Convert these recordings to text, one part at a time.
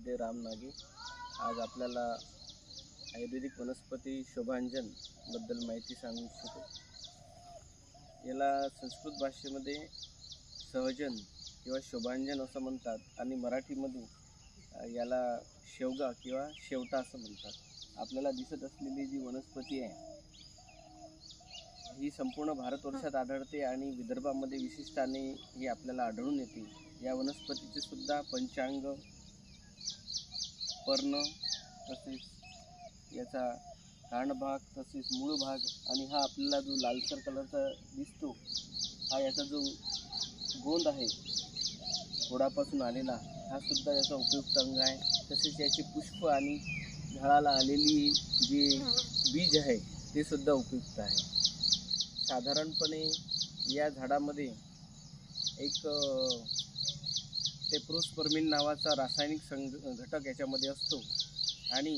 वैद्य राम नागे। आज आपल्याला आयुर्वेदिक वनस्पती शोभांजन बद्दल माहिती सांगू इच्छितो। याला संस्कृत भाषेमध्ये सहजन किंवा शोभांजन असं म्हणतात आणि मराठीमध्ये याला शेवगा किंवा शेवटा असं म्हणतात। आपल्याला दिसत असलेली जी वनस्पती आहे ही संपूर्ण भारतवर्षात आढळते आणि विदर्भामध्ये विशिष्टाने ही आपल्याला आढळून येते। या वनस्पतीचे सुद्धा पंचांग, पर्ण, तसेच याचा कांडभाग, तसेच मूळ भाग आणि हा आपल्याला जो लालसर कलरचा दिसतो हा याचा जो गोंद आहे खोडापासून आलेला, हा सुद्धा याचा उपयुक्त अंग आहे। तसेच याचे पुष्प आणि झाडाला आलेली जे बीज आहे ते सुद्धा उपयुक्त आहे। साधारणपणे या झाडामध्ये एक टेप्रोस्पर्मिन नावाचा रासायनिक घटक याच्यामध्ये असतो आणि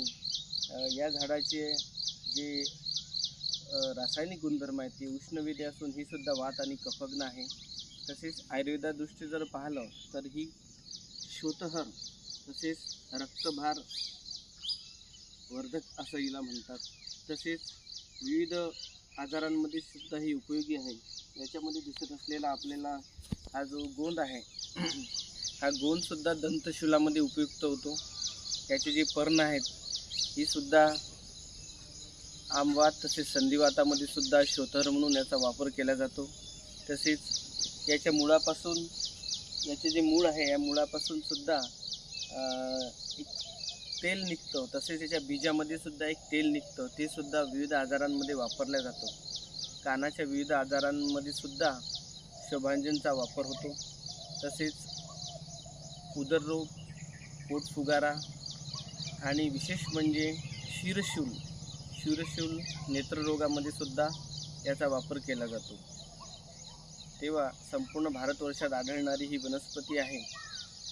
या झाडाचे जे रासायनिक गुणधर्म आहेत ते उष्णवेदी असून ही सुद्धा वात आणि कफग्न आहे। तसेच आयुर्वेदादृष्टी जर पाहिलं तर ही श्वेतहर तसेच रक्तभार वर्धक असं हिला म्हणतात। तसेच विविध आजारांमध्ये सुद्धा ही उपयोगी आहे। याच्यामध्ये दिसत असलेला आपल्याला हा जो गोंद आहे हा गोंद सुद्धा दंतशूलामध्ये उपयुक्त होतो। याचे जे पर्ण आहेत ही सुद्धा आमवात तसेच संधिवातामध्ये सुद्धा श्वेतहर म्हणून याचा वापर केला जातो। तसेच याच्या मुळापासून याचे जे मूळ आहे या मुळापासून सुद्धा एक तेल निघतं। तसेच याच्या बीजामध्ये सुद्धा एक तेल निघतं, ते सुद्धा विविध आजारांमध्ये वापरलं जातं। कानाच्या विविध आजारांमध्ये सुद्धा शोभांजनचा वापर होतो। तसेच उदररोग, पोटफुगारा आणि विशेष म्हणजे शिरशूल नेत्ररोगामध्ये सुद्धा याचा वापर केला जातो। तेव्हा संपूर्ण भारतवर्षात आढळणारी ही वनस्पती आहे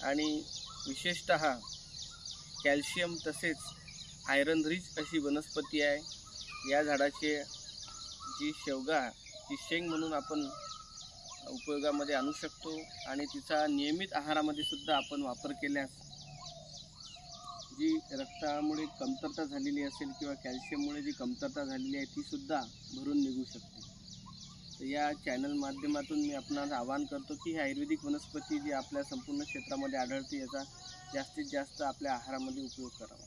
आणि विशेषतः कॅल्शियम तसेच आयरन रिच अशी वनस्पती आहे। या झाडाचे जी शेवगा ची शेंग म्हणून आपण उपयोगामध्ये आणू शकतो आणि तिचा नियमित आहारामध्ये सुद्धा आपण वापर केल्यास जी रक्तामुळे कमतरता झालेली असेल किंवा कॅल्शियममुळे जी कमतरता झालेली आहे ती सुद्धा भरून निघू शकते। तर या चॅनल माध्यमातून मी आपणास आवाहन करतो की ही आयुर्वेदिक वनस्पती जी आपल्या संपूर्ण क्षेत्रामध्ये आढळते याचा जास्तीत जास्त आपल्या आहारामध्ये उपयोग करावा।